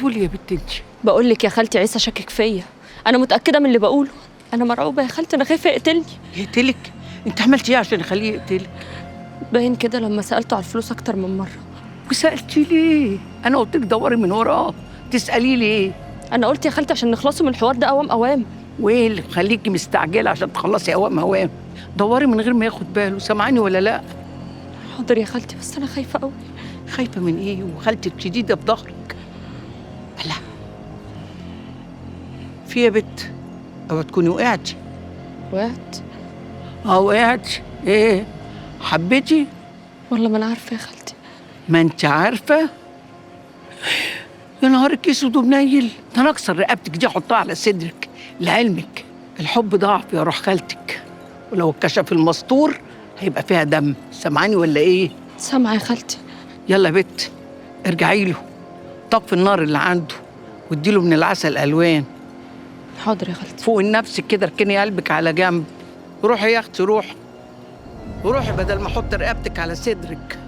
بتقولي يا بنت انت؟ بقول لك يا خالتي عيسى شاكك فيا. انا متاكده من اللي بقوله. انا مرعوبه يا خالتي، انا خايفه يقتلني. يقتلك؟ انت عملتي ايه عشان يخليه يقتلك؟ باين كده لما سالته على الفلوس اكتر من مره. وسالتي ليه؟ انا قلت لك دوري من وراه، تسالي ليه؟ انا قلت يا خالتي عشان نخلصوا من الحوار ده اوام اوام. وايه اللي مخليكي مستعجله عشان تخلصي اوام اوام؟ دوري من غير ما ياخد باله، سامعاني ولا لا؟ حاضر يا خالتي، بس انا خايفه قوي. خايفه من ايه وخالتك شديده في ظهرك؟ لا في يا بت، او تكوني وقعتي. وقعت؟ وقعتي ايه؟ حبيتي؟ والله ما انا عارفه يا خالتي. ما انت عارفه؟ يا نهارك اسود ومنيل، ده انا اكسر رقبتك دي احطها على صدرك. لعلمك الحب ضعف يا روح خالتك، ولو اتكشف المستور هيبقى فيها دم، سامعاني ولا ايه؟ سامعه يا خالتي. يلا يا بت ارجعي له، طفي النار اللي عنده واديله من العسل الالوان. حاضر يا خالتي. فوق نفسك كده، اركني قلبك على جنب. روحي يا اختي روحي، وروحي بدل ما احط رقبتك على صدرك.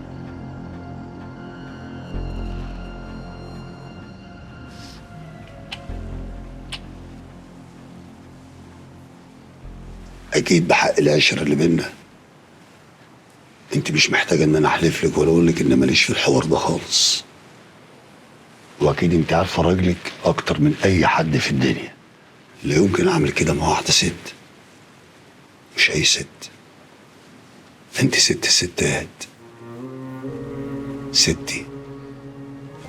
أكيد بحق العشرة اللي بينا. أنت مش محتاجة إن أنا أحلف لك ولا أقول لك إن ماليش في الحوار ده خالص. وأكيد أنت عارفة راجلك أكتر من أي حد في الدنيا. لا يمكن أعمل كده مع واحدة ست. مش أي ست. أنت ست الستات. ستي،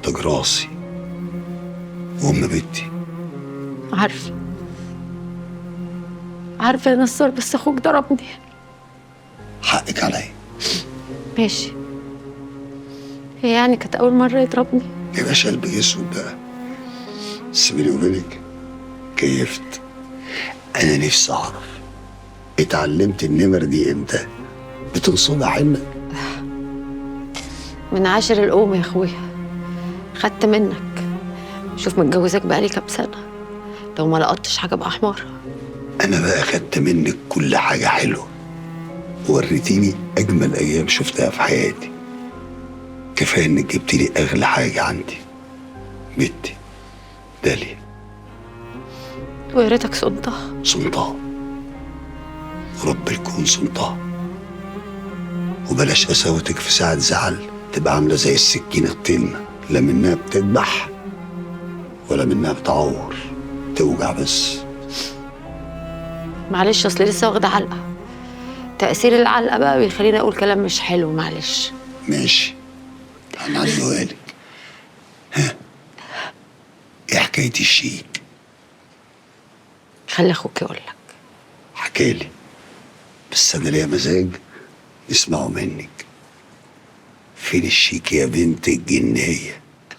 تاج راسي، وأم بنتي. عارفة يا نصار، بس أخوك ضربني. حقك عليا. ماشي، هي يعني كانت أول مرة يضربني؟ ميبقاش قلبك اسود بقى. بس بيني وبينك كيفت. أنا نفسي أعرف اتعلمت النمر دي إمتى؟ بتنصبها حنة؟ من عاشر الأم يا أخويا، خدت منك. شوف متجوزك بقالي كام سنة، لو ما لقطتش حاجة بقى حمار. أنا بقى خدت منك كل حاجة حلوة، وريتيني أجمل أيام شفتها في حياتي. كفاية إنك جبتيلي أغلى حاجة عندي، بنتي داليا. ويا ريتك صنتها. صنتها، رب الكون صنتها. وبلاش قساوتك في ساعة زعل تبقى عاملة زي السكينة التلمة، لا منها بتذبح ولا منها بتعور، توجع بس. معلش، أصل لسه واخدة علقة. تأثير العلقة بقى بيخليني أقول كلام مش حلو، معلش. ماشي، هنعدوها لك. ها، ايه حكاية الشيك؟ خلي أخوك يقولك. حكالي، بس أنا ليا مزاج نسمعه منك. فين الشيك يا بنت الجنية؟